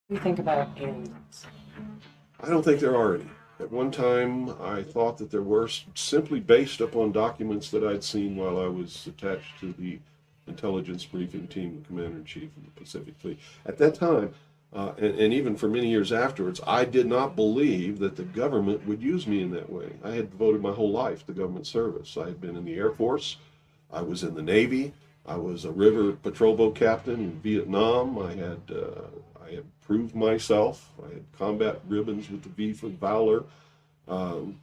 do you think about aliens? I don't think there are any. At one time, I thought that there were, simply based upon documents that I'd seen while I was attached to the intelligence briefing team, the commander in chief of the Pacific Fleet. At that time, and even for many years afterwards, I did not believe that the government would use me in that way. I had devoted my whole life to government service. I had been in the Air Force, I was in the Navy, I was a river patrol boat captain in Vietnam. I had proved myself. I had combat ribbons with the V for Valor. Um,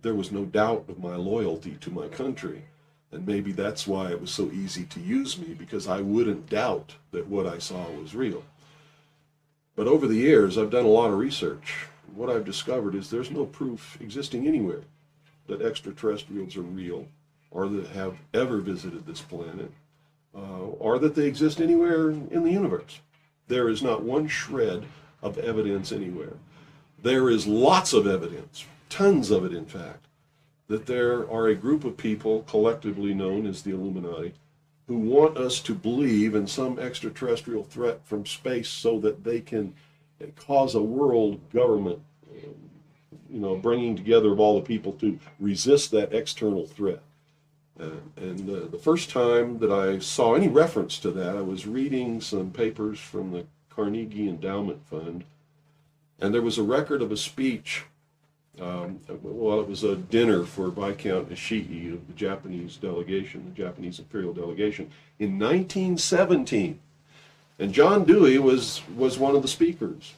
there was no doubt of my loyalty to my country. And maybe that's why it was so easy to use me, because I wouldn't doubt that what I saw was real. But over the years, I've done a lot of research. What I've discovered is there's no proof existing anywhere that extraterrestrials are real, or that have ever visited this planet, or that they exist anywhere in the universe. There is not one shred of evidence anywhere. There is lots of evidence, tons of it in fact, that there are a group of people collectively known as the Illuminati who want us to believe in some extraterrestrial threat from space so that they can cause a world government, bringing together of all the people to resist that external threat. And the first time that I saw any reference to that, I was reading some papers from the Carnegie Endowment Fund, and there was a record of a speech. Well, it was a dinner for Viscount Ishii of the Japanese delegation, the Japanese imperial delegation, in 1917. And John Dewey was one of the speakers.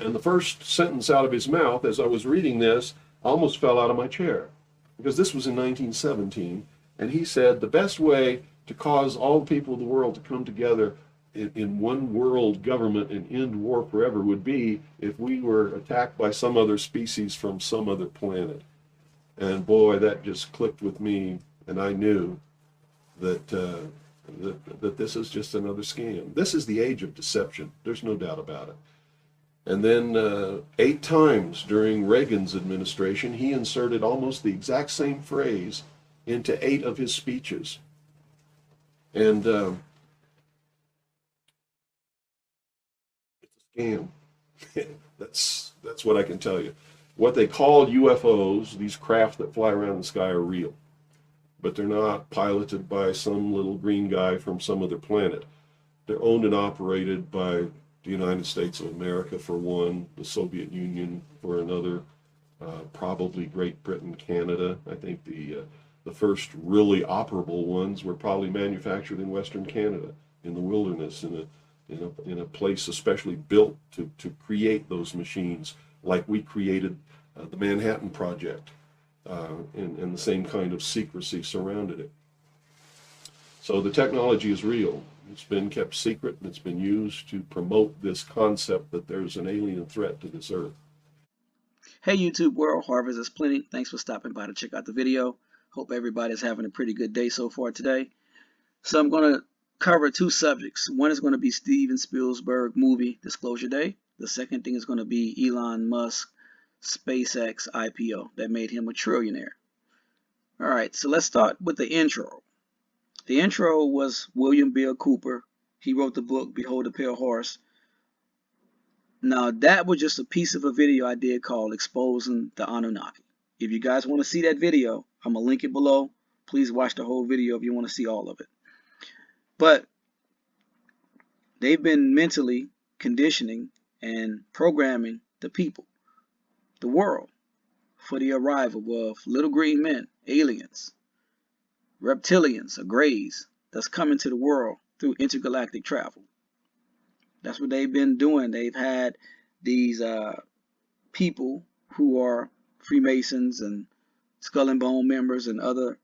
And the first sentence out of his mouth, as I was reading this, I almost fell out of my chair, because this was in 1917. And he said the best way to cause all the people of the world to come together in one world government and end war forever would be if we were attacked by some other species from some other planet. And boy, that just clicked with me, and I knew that that this is just another scam. This is the age of deception. There's no doubt about it. And then 8 times during Reagan's administration, he inserted almost the exact same phrase into 8 of his speeches. And it's a scam. That's what I can tell you. What they call UFOs, these craft that fly around the sky, are real, but they're not piloted by some little green guy from some other planet. They're owned and operated by the United States of America for one, the Soviet Union for another, probably Great Britain, Canada. I think the first really operable ones were probably manufactured in Western Canada, in the wilderness, in a place especially built to create those machines, like we created the Manhattan Project, and the same kind of secrecy surrounded it. So the technology is real. It's been kept secret, and it's been used to promote this concept that there's an alien threat to this earth. Hey YouTube world, Harvest is plenty. Thanks for stopping by to check out the video. Hope everybody's having a pretty good day so far today. So I'm going to cover two subjects. One is going to be Steven Spielberg movie Disclosure Day. The second thing is going to be Elon Musk SpaceX IPO that made him a trillionaire. Alright, so let's start with the intro. The intro was William Bill Cooper. He wrote the book Behold the Pale Horse. Now that was just a piece of a video I did called Exposing the Anunnaki. If you guys want to see that video, I'm going to link it below. Please watch the whole video if you want to see all of it. But they've been mentally conditioning and programming the people, the world, for the arrival of little green men, aliens, reptilians, or greys that's coming to the world through intergalactic travel. That's what they've been doing. They've had these people who are Freemasons and Skull and Bone members and other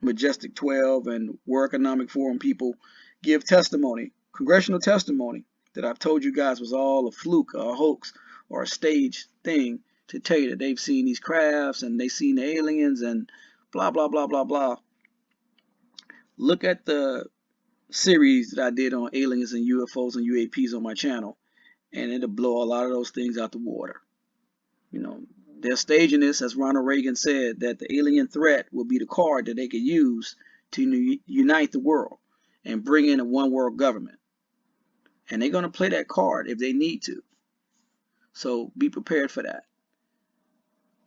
Majestic 12 and World Economic Forum people give testimony, congressional testimony, that I've told you guys was all a fluke or a hoax or a stage thing, to tell you that they've seen these crafts and they've seen the aliens and blah, blah, blah, blah, blah. Look at the series that I did on aliens and UFOs and UAPs on my channel, and it'll blow a lot of those things out the water. You know, they're staging this, as Ronald Reagan said, that the alien threat will be the card that they could use to unite the world and bring in a one world government. And they're going to play that card if they need to. So be prepared for that.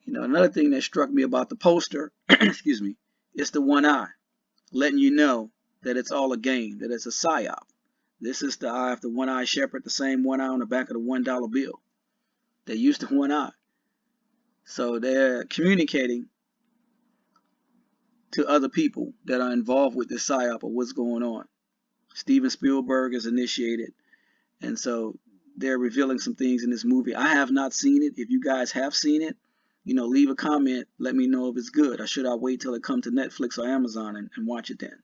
You know, another thing that struck me about the poster, excuse me, it's the one eye, letting you know that it's all a game, that it's a psyop. This is the eye of the one-eyed shepherd, the same one eye on the back of the $1 bill. They used the one eye. So they're communicating to other people that are involved with this psyop of what's going on. Steven Spielberg is initiated, and so they're revealing some things in this movie. I have not seen it. If you guys have seen it, you know, leave a comment. Let me know if it's good, or should I wait till it comes to Netflix or Amazon and watch it then?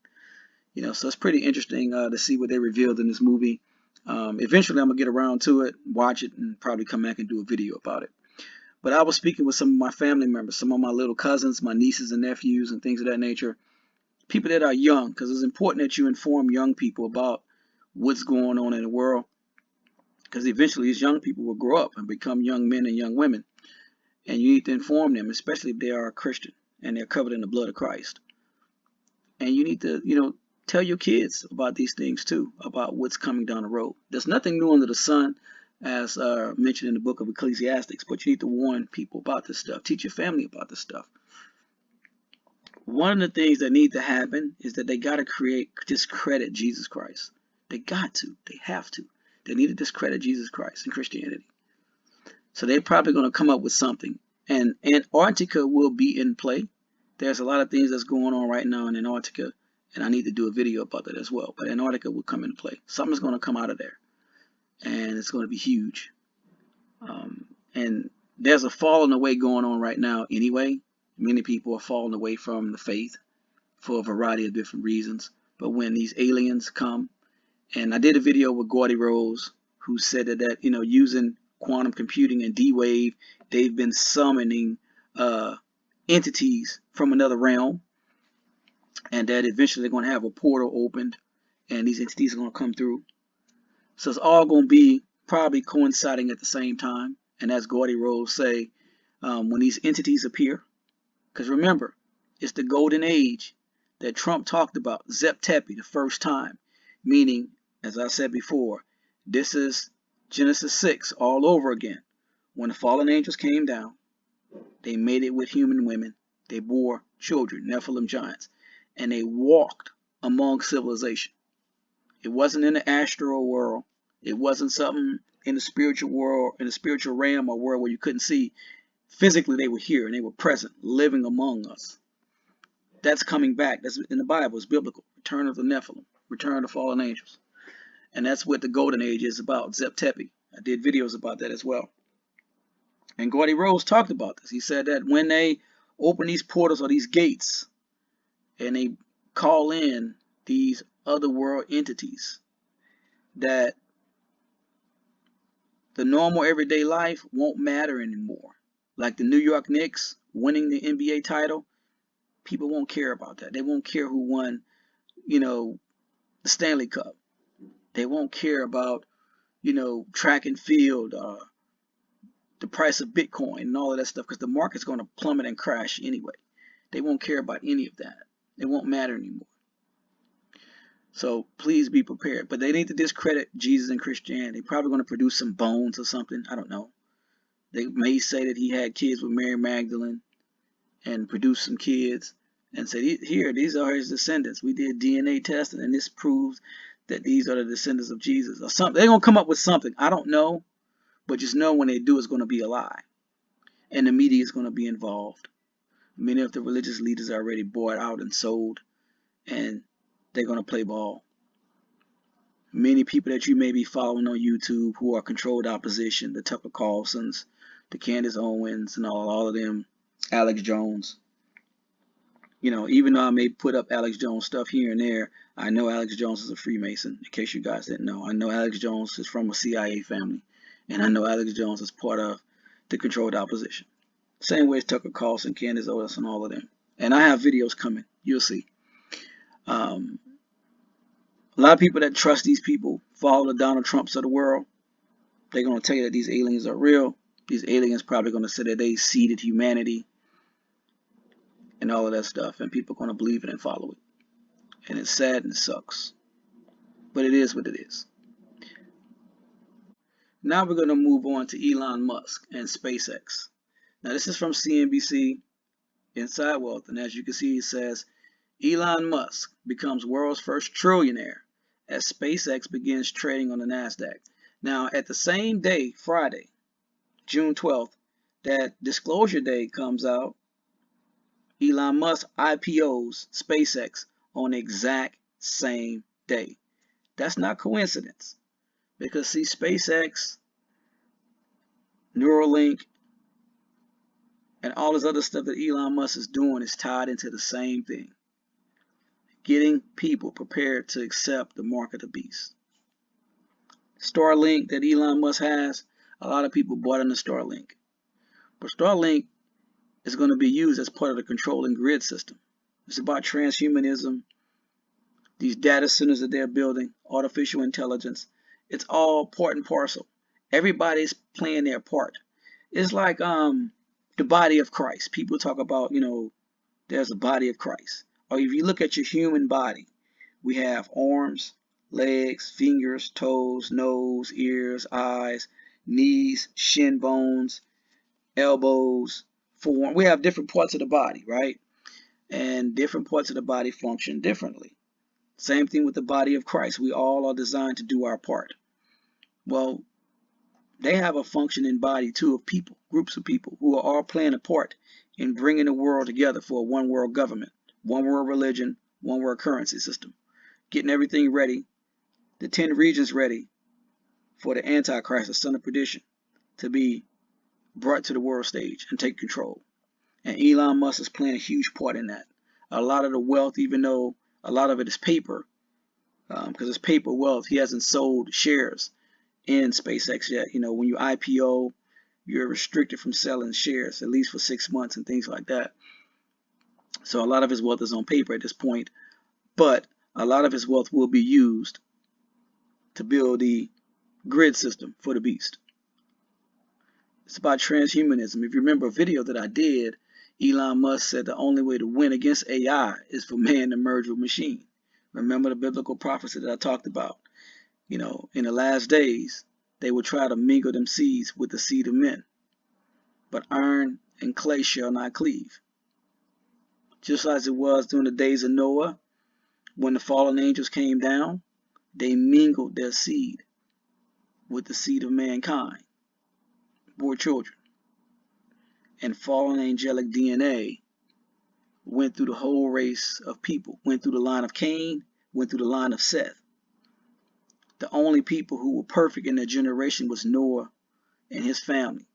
You know, so it's pretty interesting to see what they revealed in this movie. Eventually, I'm gonna get around to it, watch it, and probably come back and do a video about it. But I was speaking with some of my family members, some of my little cousins, my nieces and nephews, and things of that nature. People that are young, because it's important that you inform young people about what's going on in the world, because eventually these young people will grow up and become young men and young women, and you need to inform them, especially if they are a Christian and they're covered in the blood of Christ. And you need to, you know, tell your kids about these things too, about what's coming down the road. There's nothing new under the sun, as mentioned in the book of Ecclesiastes, but you need to warn people about this stuff. Teach your family about this stuff. One of the things that need to happen is that they got to discredit Jesus Christ. They got to. They have to. They need to discredit Jesus Christ and Christianity. So they're probably going to come up with something. And Antarctica will be in play. There's a lot of things that's going on right now in Antarctica, and I need to do a video about that as well. But Antarctica will come into play. Something's going to come out of there, and it's going to be huge. And there's a falling away going on right now anyway. Many people are falling away from the faith for a variety of different reasons. But when these aliens come, and I did a video with Gordy Rose, who said that you know, using quantum computing and D-Wave, they've been summoning entities from another realm, and that eventually they're going to have a portal opened, and these entities are going to come through. So it's all going to be probably coinciding at the same time. And as Gordy Rose say, when these entities appear, because remember, it's the golden age that Trump talked about, Zep Tepi, the first time, meaning, as I said before, this is Genesis 6 all over again. When the fallen angels came down, they mated with human women, they bore children, Nephilim giants, and they walked among civilization. It wasn't in the astral world. It wasn't something in the spiritual world, in the spiritual realm or world where you couldn't see. Physically, they were here and they were present, living among us. That's coming back. That's in the Bible. It's biblical. Return of the Nephilim. Return of the fallen angels. And that's what the golden age is about, Zep Tepi. I did videos about that as well. And Gordy Rose talked about this. He said that when they open these portals or these gates and they call in these other world entities, that the normal everyday life won't matter anymore. Like the New York Knicks winning the NBA title, people won't care about that. They won't care who won, you know, the Stanley Cup. They won't care about, you know, track and field, the price of Bitcoin and all of that stuff, because the market's going to plummet and crash anyway. They won't care about any of that. It won't matter anymore. So please be prepared. But they need to discredit Jesus and Christianity. They're probably going to produce some bones or something. I don't know. They may say that he had kids with Mary Magdalene and produce some kids and say, here, these are his descendants. We did DNA testing and this proves that these are the descendants of Jesus or something. They're going to come up with something. I don't know, but just know when they do, it's going to be a lie. And the media is going to be involved. Many of the religious leaders are already bought out and sold, and they're going to play ball. Many people that you may be following on YouTube who are controlled opposition, the Tucker Carlsons, the Candace Owens, and all of them, Alex Jones. You know, even though I may put up Alex Jones stuff here and there, I know Alex Jones is a Freemason, in case you guys didn't know. I know Alex Jones is from a CIA family, and I know Alex Jones is part of the controlled opposition. Same way as Tucker Carlson, Candace Owens, and all of them. And I have videos coming. You'll see. A lot of people that trust these people, follow the Donald Trumps of the world, they're going to tell you that these aliens are real. These aliens probably going to say that they seeded humanity and all of that stuff. And people are going to believe it and follow it. And it's sad and it sucks. But it is what it is. Now we're going to move on to Elon Musk and SpaceX. Now this is from CNBC Inside Wealth, and as you can see, it says Elon Musk becomes world's first trillionaire as SpaceX begins trading on the NASDAQ. Now, at the same day, Friday, June 12th, that disclosure date comes out, Elon Musk IPOs SpaceX on the exact same day. That's not coincidence, because see, SpaceX, Neuralink, and all this other stuff that Elon Musk is doing is tied into the same thing. Getting people prepared to accept the mark of the beast. Starlink that Elon Musk has, a lot of people bought into Starlink. But Starlink is going to be used as part of the controlling grid system. It's about transhumanism, these data centers that they're building, artificial intelligence. It's all part and parcel. Everybody's playing their part. It's like the body of Christ. People talk about, there's a body of Christ. Or if you look at your human body, we have arms, legs, fingers, toes, nose, ears, eyes, knees, shin bones, elbows, forearm. We have different parts of the body, right? And different parts of the body function differently. Same thing with the body of Christ. We all are designed to do our part. Well, they have a functioning body too of people, groups of people who are all playing a part in bringing the world together for a one world government, one world religion, one world currency system, getting everything ready, the 10 regions ready for the Antichrist, the son of perdition, to be brought to the world stage and take control. And Elon Musk is playing a huge part in that. A lot of the wealth, even though a lot of it is paper, because it's paper wealth, he hasn't sold shares in SpaceX yet. When you IPO, you're restricted from selling shares, at least for 6 months and things like that. So a lot of his wealth is on paper at this point, but a lot of his wealth will be used to build the grid system for the beast. It's about transhumanism. If you remember a video that I did, Elon Musk said the only way to win against AI is for man to merge with machine. Remember the biblical prophecy that I talked about? In the last days, they will try to mingle them seeds with the seed of men. But iron and clay shall not cleave. Just as it was during the days of Noah, when the fallen angels came down, they mingled their seed with the seed of mankind, bore children. And fallen angelic DNA went through the whole race of people, went through the line of Cain, went through the line of Seth. The only people who were perfect in their generation was Noah and his family.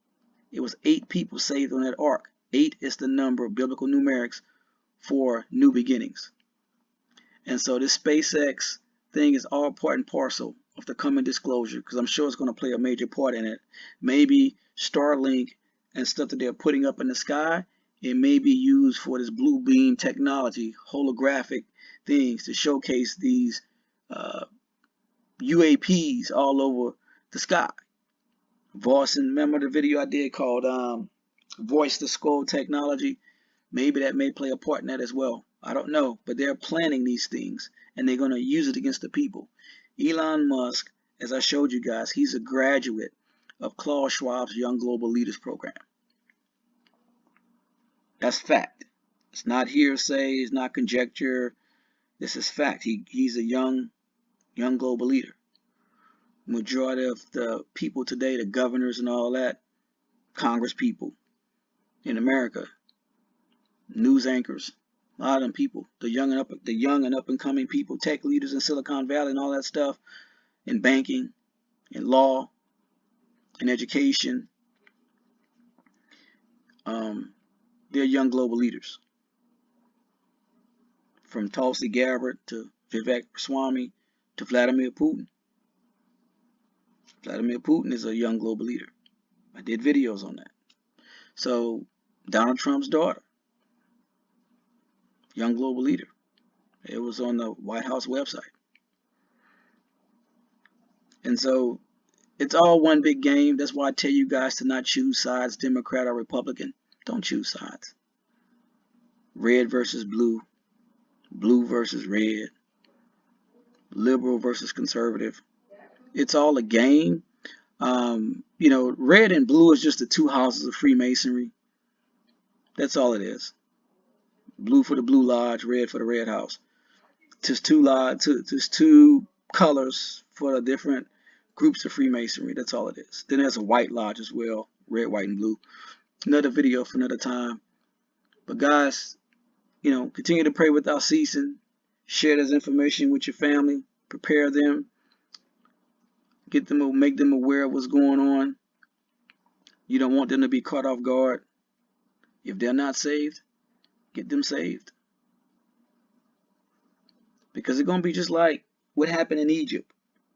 It was 8 people saved on that ark. 8 is the number of biblical numerics for new beginnings. And so this SpaceX thing is all part and parcel of the coming disclosure, because I'm sure it's going to play a major part in it. Maybe Starlink and stuff that they're putting up in the sky, it may be used for this blue beam technology, holographic things to showcase these UAPs all over the sky. Voicing, remember the video I did called Voice to Skull Technology? Maybe that may play a part in that as well. I don't know, but they're planning these things and they're going to use it against the people. Elon Musk, as I showed you guys, he's a graduate of Klaus Schwab's Young Global Leaders Program. That's fact. It's not hearsay, it's not conjecture. This is fact. He's a young global leader. Majority of the people today, the governors and all that, Congress people in America, news anchors, a lot of them people, the young and up and coming people, tech leaders in Silicon Valley and all that stuff, in banking, in law, in education, they're young global leaders. From Tulsi Gabbard to Vivek Ramaswamy to Vladimir Putin. Vladimir Putin is a young global leader. I did videos on that. So Donald Trump's daughter, young global leader. It was on the White House website. And so it's all one big game. That's why I tell you guys to not choose sides, Democrat or Republican. Don't choose sides. Red versus blue, blue versus red, liberal versus conservative. It's all a game, You know, red and blue is just the two houses of Freemasonry. That's all it is. Blue for the Blue Lodge, red for the Red House. Just two colors for the different groups of Freemasonry. That's all it is. Then there's a white lodge as well, red, white, and blue. Another video for another time. But guys, you know, continue to pray without ceasing. Share this information with your family. Prepare them. Get them, make them aware of what's going on. You don't want them to be caught off guard. If they're not saved, get them saved. Because it's going to be just like what happened in Egypt.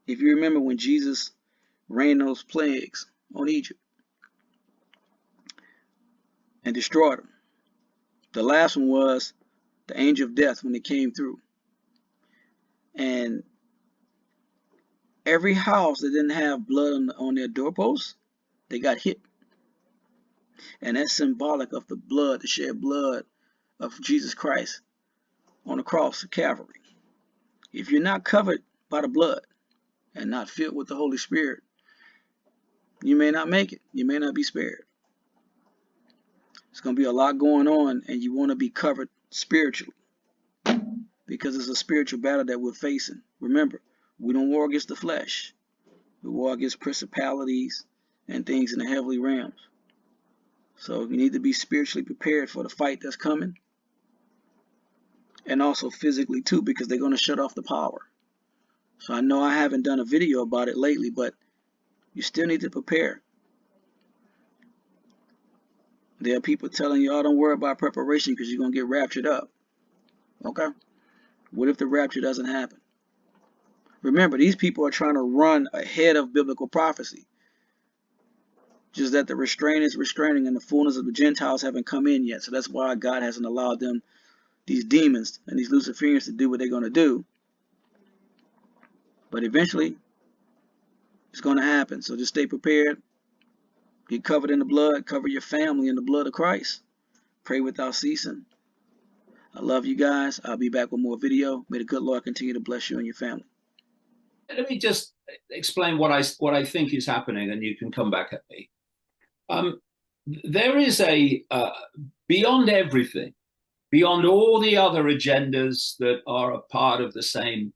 If you remember when Jesus rained those plagues on Egypt and destroyed them. The last one was the angel of death when it came through. And every house that didn't have blood on their doorposts, they got hit. And that's symbolic of the blood, the shed blood of Jesus Christ on the cross of Calvary. If you're not covered by the blood and not filled with the Holy Spirit, you may not make it. You may not be spared. There's going to be a lot going on, and you want to be covered spiritually because it's a spiritual battle that we're facing. Remember, we don't war against the flesh. We war against principalities and things in the heavenly realms. So you need to be spiritually prepared for the fight that's coming, and also physically too, because they're going to shut off the power. So I know I haven't done a video about it lately, but you still need to prepare. There are people telling you, oh, don't worry about preparation because you're going to get raptured up. Okay? What if the rapture doesn't happen? Remember, these people are trying to run ahead of biblical prophecy. Just that the restraint is restraining and the fullness of the Gentiles haven't come in yet. So that's why God hasn't allowed them, these demons and these Luciferians, to do what they're going to do. But eventually, it's going to happen. So just stay prepared. Get covered in the blood. Cover your family in the blood of Christ. Pray without ceasing. I love you guys. I'll be back with more video. May the good Lord continue to bless you and your family. Let me just explain what I think is happening, and you can come back at me. There is a beyond everything, beyond all the other agendas that are a part of the same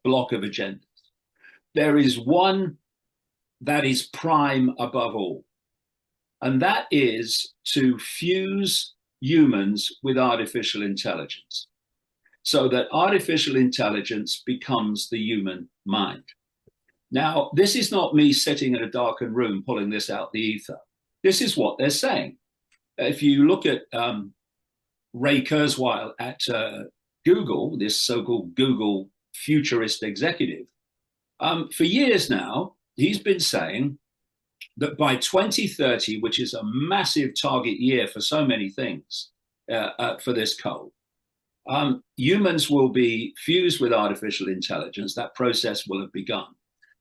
block of agendas, there is one that is prime above all, and that is to fuse humans with artificial intelligence, so that artificial intelligence becomes the human mind. Now, this is not me sitting in a darkened room pulling this out the ether. This is what they're saying. If you look at Ray Kurzweil at Google, this so-called Google futurist executive, for years now, he's been saying that by 2030, which is a massive target year for so many things for this code, humans will be fused with artificial intelligence. That process will have begun.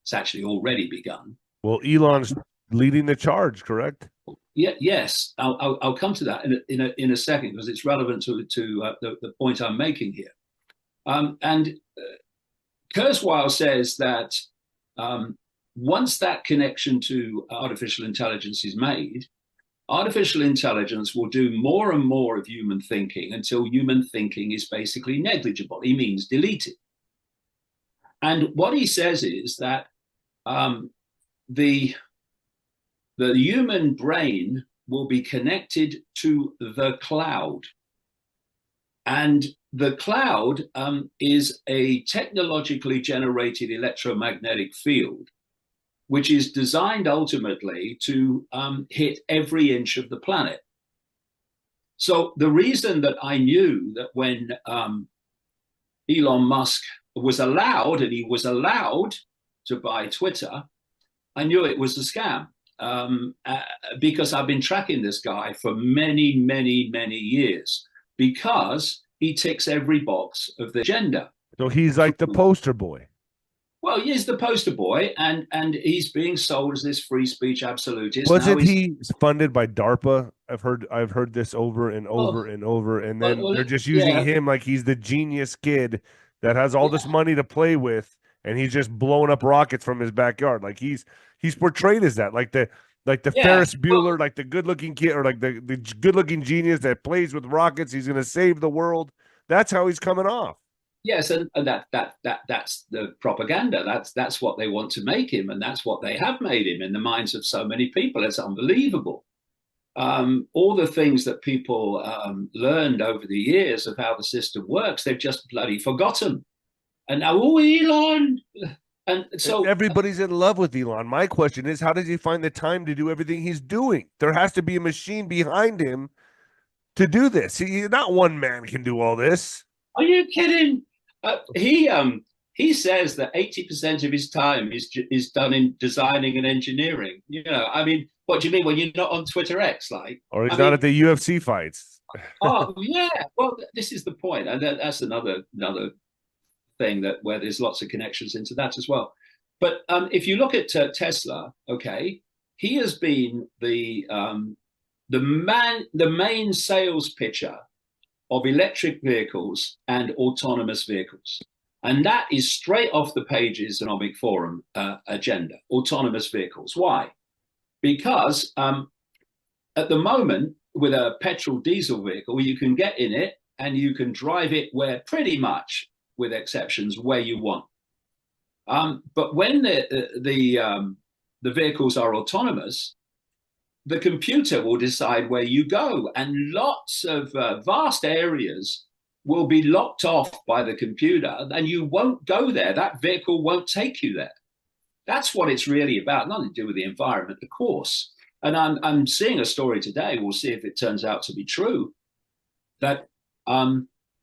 It's actually already begun. Well, Elon's leading the charge, correct? Yeah, yes. I'll come to that in a second because it's relevant to the point I'm making here. And Kurzweil says that once that connection to artificial intelligence is made, artificial intelligence will do more and more of human thinking until human thinking is basically negligible. He means deleted. And what he says is that the human brain will be connected to the cloud. And the cloud is a technologically generated electromagnetic field, which is designed ultimately to hit every inch of the planet. So the reason that I knew that when Elon Musk was allowed, and he was allowed to buy Twitter, I knew it was a scam because I've been tracking this guy for many, many, many years because he ticks every box of the agenda. So he's like the poster boy. Well, he's the poster boy, and he's being sold as this free speech absolutist. Wasn't he funded by DARPA? I've heard this over and over and over, and then they're just using him like he's the genius kid that has all this money to play with, and he's just blowing up rockets from his backyard. Like he's portrayed as that, like the Yeah. Ferris Bueller, like the good looking kid, or like the good looking genius that plays with rockets. He's going to save the world. That's how he's coming off. Yes, and that's the propaganda. That's what they want to make him, and that's what they have made him in the minds of so many people. It's unbelievable. All the things that people learned over the years of how the system works, they've just bloody forgotten. And now, oh, Elon. And so everybody's in love with Elon. My question is, how does he find the time to do everything he's doing? There has to be a machine behind him to do this. Not one man can do all this. Are you kidding? He says that 80% of his time is done in designing and engineering. You know, I mean, what do you mean when you're not on Twitter X, like? Or he's not at the UFC fights. Oh yeah, well, this is the point, and that's another thing that where there's lots of connections into that as well. But if you look at Tesla, okay, he has been the main sales pitcher of electric vehicles and autonomous vehicles. And that is straight off the pages Economic Forum agenda, autonomous vehicles. Why? Because at the moment, with a petrol diesel vehicle, you can get in it and you can drive it where pretty much, with exceptions, where you want. But when the vehicles are autonomous, the computer will decide where you go, and lots of vast areas will be locked off by the computer, and you won't go there. That vehicle won't take you there. That's what it's really about. Nothing to do with the environment, of course. And I'm seeing a story today. We'll see if it turns out to be true. That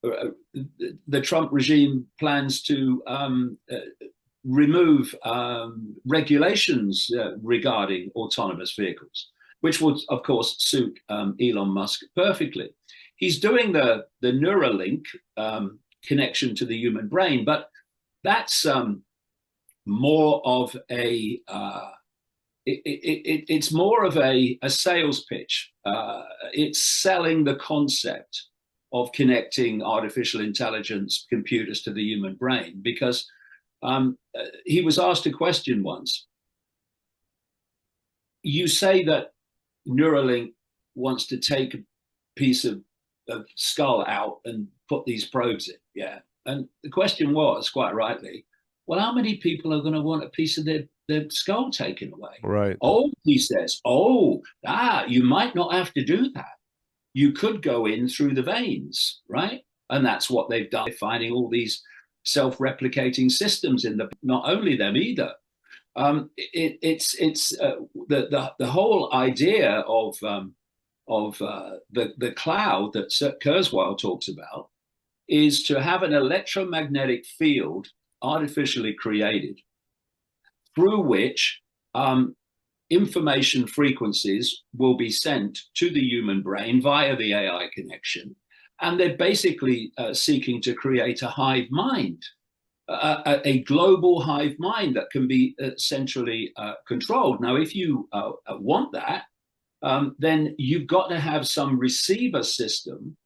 the Trump regime plans to remove regulations regarding autonomous vehicles, which would, of course, suit Elon Musk perfectly. He's doing the Neuralink connection to the human brain, but that's more of a it's more of a sales pitch. It's selling the concept of connecting artificial intelligence computers to the human brain, because he was asked a question once. You say that Neuralink wants to take a piece of skull out and put these probes in, yeah? And the question was, quite rightly, well, how many people are going to want a piece of their skull taken away? Right. Oh, he says, you might not have to do that. You could go in through the veins, right? And that's what they've done, finding all these self-replicating systems in not only them either. It's the whole idea of the cloud that Kurzweil talks about is to have an electromagnetic field artificially created through which information frequencies will be sent to the human brain via the AI connection. And they're basically seeking to create a hive mind, a global hive mind that can be centrally controlled. Now, if you want that, then you've got to have some receiver system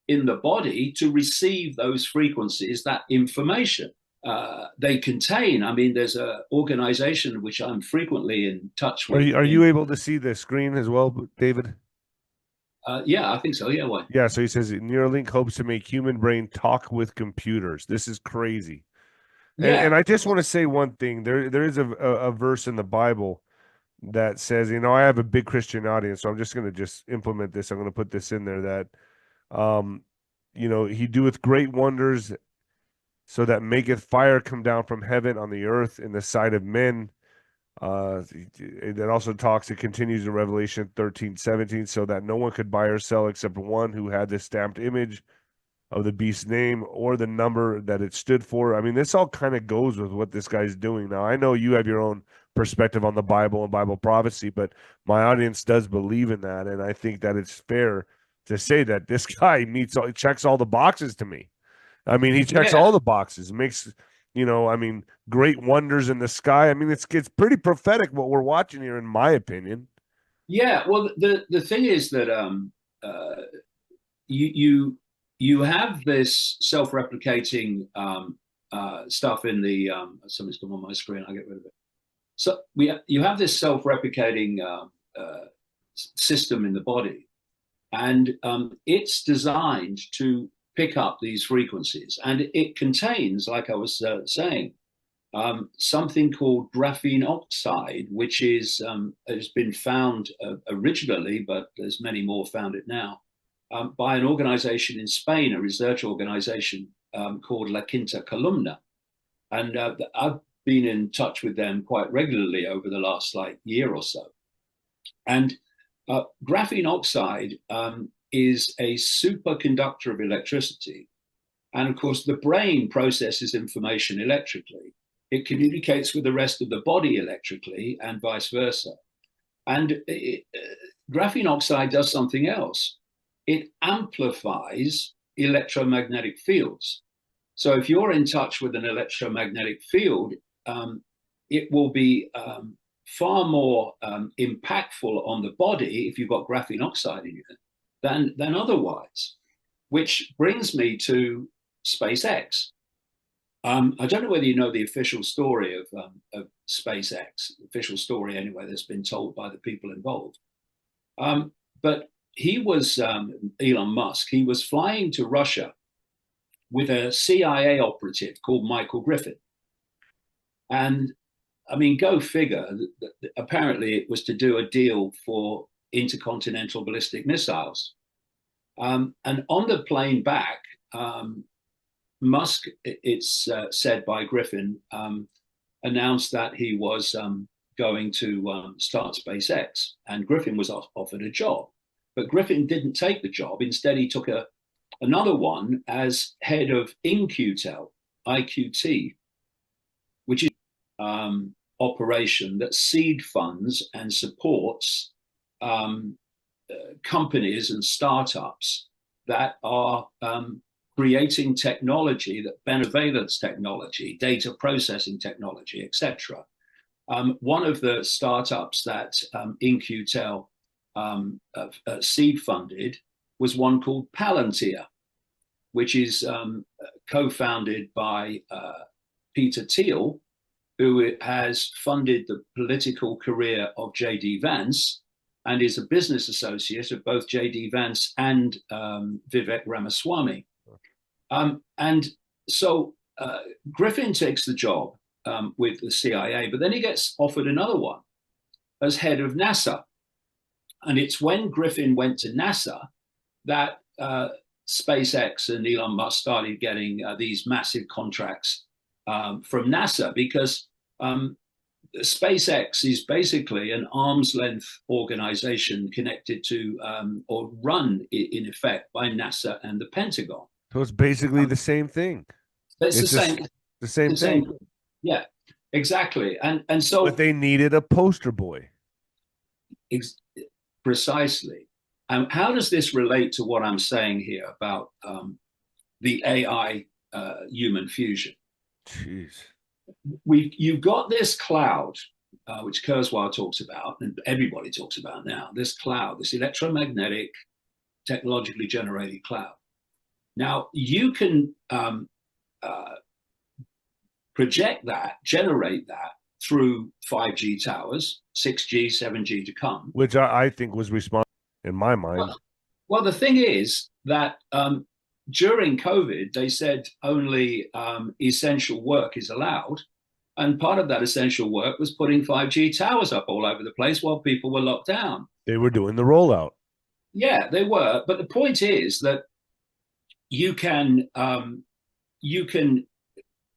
in the body to receive those frequencies, that information they contain. I mean, there's an organization which I'm frequently in touch with. Are you able to see the screen as well, David? Yeah, I think so. Yeah, why? Yeah, so he says Neuralink hopes to make human brain talk with computers. This is crazy. Yeah. And I just want to say one thing. There is a verse in the Bible that says, I have a big Christian audience, so I'm just going to implement this. I'm going to put this in there that, he doeth great wonders so that maketh fire come down from heaven on the earth in the sight of men. That also it continues in Revelation 13:17, so that no one could buy or sell except one who had this stamped image of the beast's name or the number that it stood for. I mean, this all kind of goes with what this guy's doing. Now, I know you have your own perspective on the Bible and Bible prophecy, but my audience does believe in that, and I think that it's fair to say that this guy checks all the boxes to me. I mean, he checks all the boxes, makes, great wonders in the sky. I mean, it's pretty prophetic what we're watching here, in my opinion. Yeah, well, the thing is that you have this self-replicating stuff in the something's come on my screen. I'll get rid of it. So you have this self-replicating system in the body, and it's designed to pick up these frequencies, and it contains, like I was saying, something called graphene oxide, which is has been found originally, but there's many more found it now, by an organization in Spain, a research organization called La Quinta Columna. And I've been in touch with them quite regularly over the last year or so. And graphene oxide is a superconductor of electricity. And of course, the brain processes information electrically. It communicates with the rest of the body electrically and vice versa. And graphene oxide does something else. It amplifies electromagnetic fields. So if you're in touch with an electromagnetic field, it will be far more impactful on the body if you've got graphene oxide in you than otherwise, which brings me to SpaceX. I don't know whether you know the official story of SpaceX, official story anyway that's been told by the people involved. But he was, Elon Musk, he was flying to Russia with a CIA operative called Michael Griffin. And I mean, go figure, apparently it was to do a deal for intercontinental ballistic missiles. And on the plane back, Musk, it's said by Griffin, announced that he was going to start SpaceX, and Griffin was offered a job. But Griffin didn't take the job. Instead, he took another one as head of InQtel, IQT, which is operation that seed funds and supports companies and startups that are creating technology, that benevolence technology, data processing technology, etc. One of the startups that InQtel seed funded was one called Palantir, which is co-founded by Peter Thiel, who has funded the political career of J.D. Vance and is a business associate of both J.D. Vance and Vivek Ramaswamy. And so Griffin takes the job with the CIA, but then he gets offered another one as head of NASA. And it's when Griffin went to NASA that SpaceX and Elon Musk started getting these massive contracts from NASA, because SpaceX is basically an arm's length organization connected to or run in effect by NASA and the Pentagon. So it's basically the same thing. It's the same thing. Yeah, exactly. And so, but they needed a poster boy. Precisely. How does this relate to what I'm saying here about the AI human fusion? Jeez. You've got this cloud, which Kurzweil talks about, and everybody talks about now, this cloud, this electromagnetic, technologically generated cloud. Now, you can project that, generate that through 5G towers, 6G, 7G to come. Which I think was responsible in my mind. Well, the thing is that during COVID, they said only essential work is allowed. And part of that essential work was putting 5G towers up all over the place while people were locked down. They were doing the rollout. Yeah, they were. But the point is that you can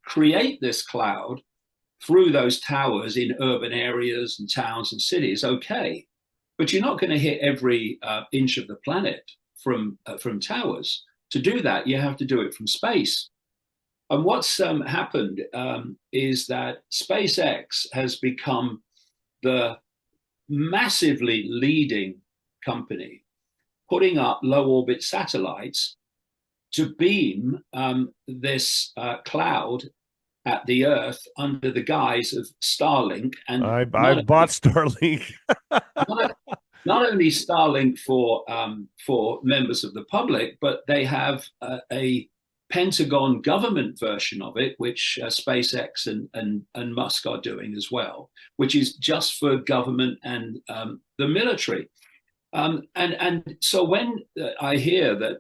create this cloud through those towers in urban areas and towns and cities, okay. But you're not going to hit every inch of the planet from towers. To do that, you have to do it from space. And what's happened is that SpaceX has become the massively leading company putting up low orbit satellites to beam this cloud at the Earth under the guise of Starlink. And I bought Starlink. not only Starlink for members of the public, but they have a Pentagon government version of it, which SpaceX and Musk are doing as well, which is just for government and the military. And so when I hear that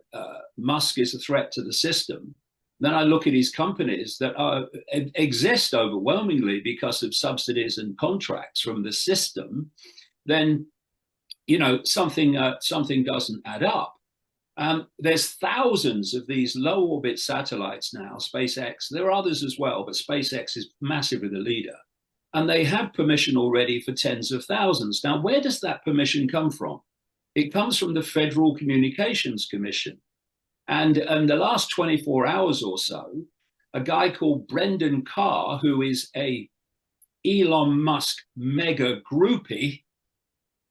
Musk is a threat to the system, then I look at his companies that exist overwhelmingly because of subsidies and contracts from the system. Then, you know, something doesn't add up. There's thousands of these low orbit satellites now, SpaceX. There are others as well, but SpaceX is massively the leader. And they have permission already for tens of thousands. Now, where does that permission come from? It comes from the Federal Communications Commission. And in the last 24 hours or so, a guy called Brendan Carr, who is a Elon Musk mega groupie,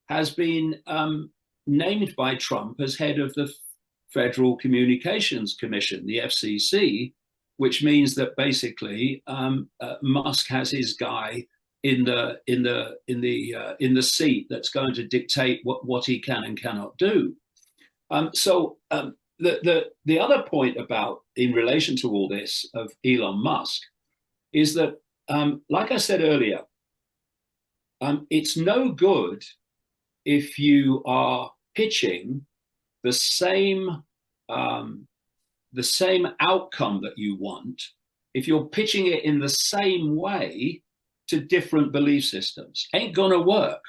has been named by Trump as head of the Federal Communications Commission, the FCC, which means that basically Musk has his guy in the seat that's going to dictate what he can and cannot do. The other point about in relation to all this of Elon Musk is that, like I said earlier, it's no good if you are pitching the same outcome that you want, if you're pitching it in the same way to different belief systems. Ain't gonna work.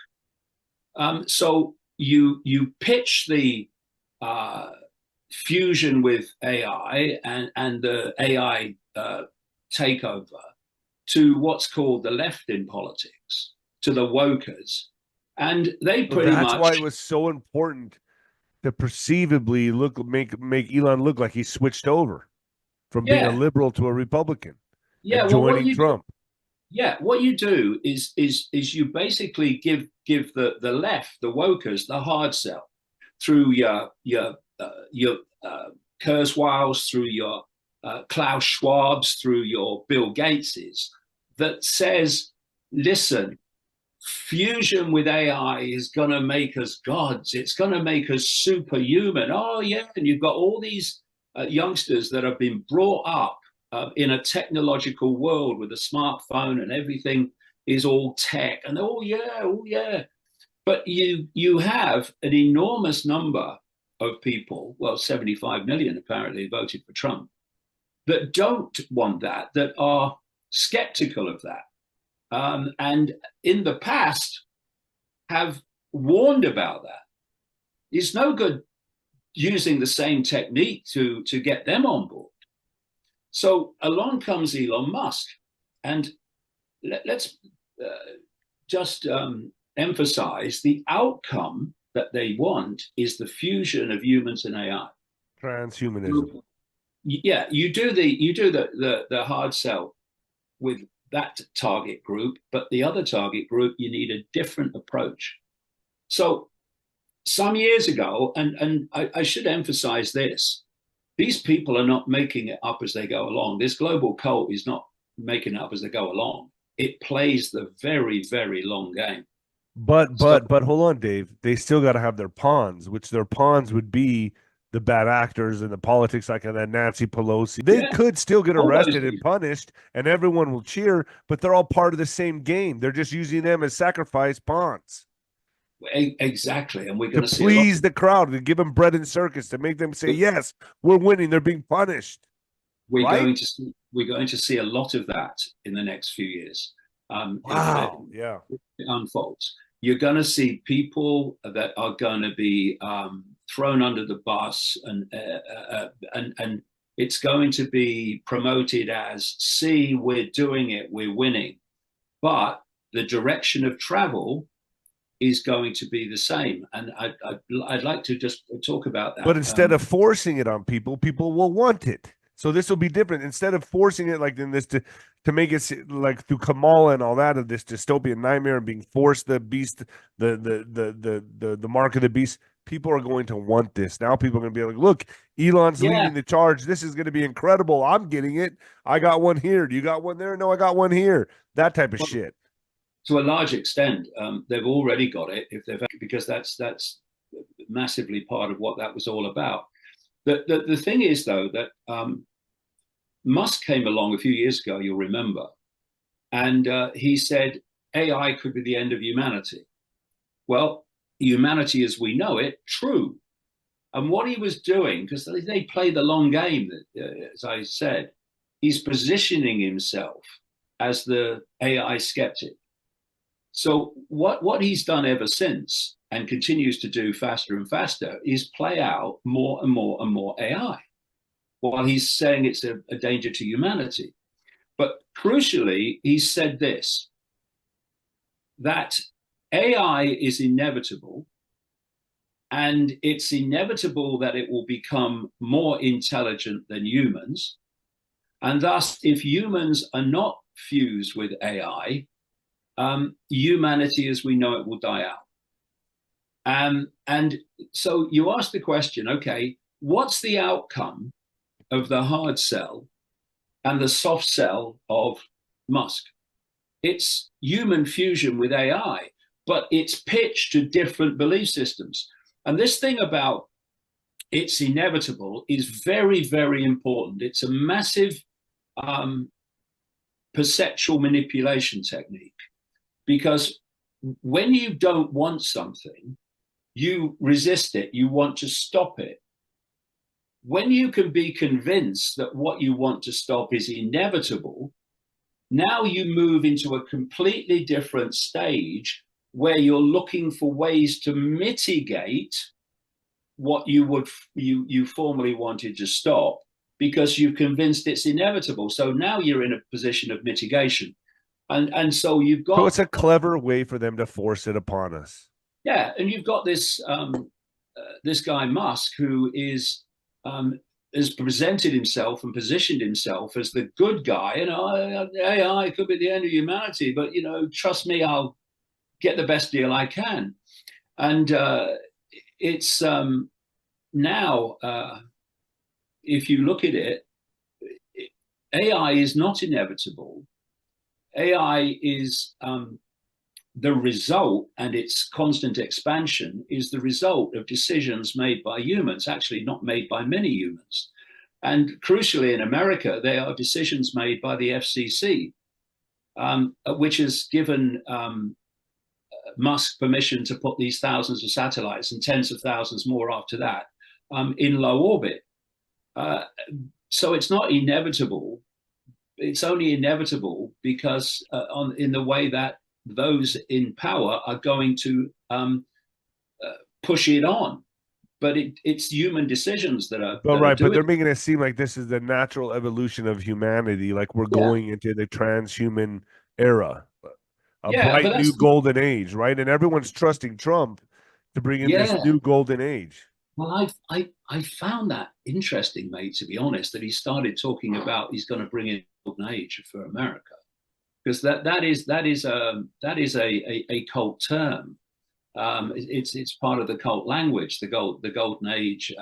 So you pitch the fusion with AI and the AI takeover to what's called the left in politics, to the wokers, and they pretty much. That's why it was so important to perceivably make Elon look like he switched over from being a liberal to a Republican. Yeah, joining Trump. What you do is you basically give the left, the wokers, the hard sell through your Kurzweils, through your Klaus Schwabs, through your Bill Gateses, that says, listen, fusion with AI is going to make us gods. It's going to make us superhuman. Oh, yeah. And you've got all these youngsters that have been brought up in a technological world with a smartphone and everything is all tech. And oh, yeah. But you have an enormous number of people, well, 75 million apparently voted for Trump, that don't want that are skeptical of that. And in the past have warned about that. It's no good using the same technique to get them on board. So along comes Elon Musk. And let's just emphasize the outcome that they want is the fusion of humans and AI. Transhumanism. Yeah, you do the hard sell with that target group, but the other target group, you need a different approach. So some years ago, and I should emphasize this, these people are not making it up as they go along. This global cult is not making it up as they go along. It plays the very, very long game. But hold on, Dave. They still got to have their pawns, which their pawns would be the bad actors in the politics, like that Nancy Pelosi. They could still get arrested and punished, and everyone will cheer, but they're all part of the same game. They're just using them as sacrifice pawns. Exactly, and we're going to please the crowd, to give them bread and circus, to make them say, yes, we're winning. They're being punished. We're going to see a lot of that in the next few years. Wow. Yeah. It unfolds. You're going to see people that are going to be thrown under the bus, and it's going to be promoted as, see, we're doing it, we're winning. But the direction of travel is going to be the same. And I'd like to just talk about that. But instead of forcing it on people, people will want it. So this will be different. Instead of forcing it like in this to make it like through Kamala and all that, of this dystopian nightmare and being forced the beast, the mark of the beast, people are going to want this. Now people are going to be like, look, Elon's leading the charge. This is going to be incredible. I'm getting it. I got one here. Do you got one there? No, I got one here. That type of shit. To a large extent, they've already got it, because that's massively part of what that was all about. The thing is, though, that Musk came along a few years ago, you'll remember, and he said AI could be the end of humanity. Well, humanity as we know it, true. And what he was doing, because they play the long game, as I said, he's positioning himself as the AI skeptic. So what he's done ever since, and continues to do faster and faster, is play out more and more and more AI, while he's saying it's a danger to humanity. But crucially, he said this, that AI is inevitable, and it's inevitable that it will become more intelligent than humans. And thus, if humans are not fused with AI, humanity as we know it will die out. And so you ask the question, okay, what's the outcome of the hard sell and the soft sell of Musk? It's human fusion with AI, but it's pitched to different belief systems. And this thing about it's inevitable is very, very important. It's a massive perceptual manipulation technique, because when you don't want something, you resist it, you want to stop it. When you can be convinced that what you want to stop is inevitable, now you move into a completely different stage where you're looking for ways to mitigate what you formerly wanted to stop, because you're convinced it's inevitable. So now you're in a position of mitigation. And so you've got... So it's a clever way for them to force it upon us. Yeah, and you've got this this guy Musk, who has presented himself and positioned himself as the good guy. You know, AI could be the end of humanity, but, you know, trust me, I'll get the best deal I can. And it's now, if you look at it, AI is not inevitable. AI is the result, and its constant expansion is the result of decisions made by humans, actually not made by many humans. And crucially, in America, they are decisions made by the FCC, which has given Musk permission to put these thousands of satellites and tens of thousands more after that in low orbit. So it's not inevitable. It's only inevitable because in the way that those in power are going to push it on. But it's human decisions that are... But they're making it seem like this is the natural evolution of humanity, like we're going into the transhuman era, a bright new golden age, right? And everyone's trusting Trump to bring in this new golden age. Well, I found that interesting, mate, to be honest, that he started talking about he's going to bring in golden age for America, because that is a cult term. It's part of the cult language, the golden age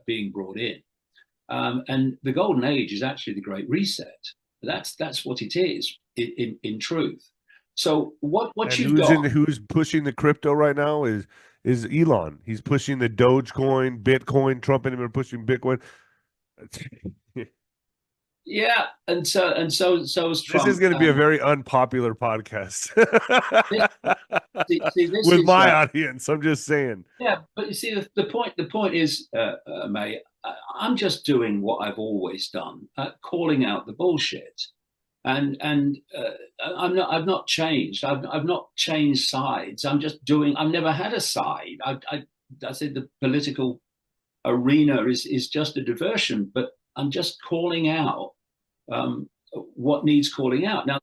being brought in, and the golden age is actually the Great Reset. That's what it is in truth. So who's pushing the crypto right now is Elon. He's pushing the Dogecoin, Bitcoin. Trump and him are pushing Bitcoin. Yeah, and so is Trump. This is going to be a very unpopular podcast this with my audience. I'm just saying. Yeah, but you see, the point is, May, I'm just doing what I've always done, calling out the bullshit, and I've not changed. I've not changed sides. I'm just doing. I've never had a side. I said the political arena is just a diversion, but I'm just calling out what needs calling out. Now,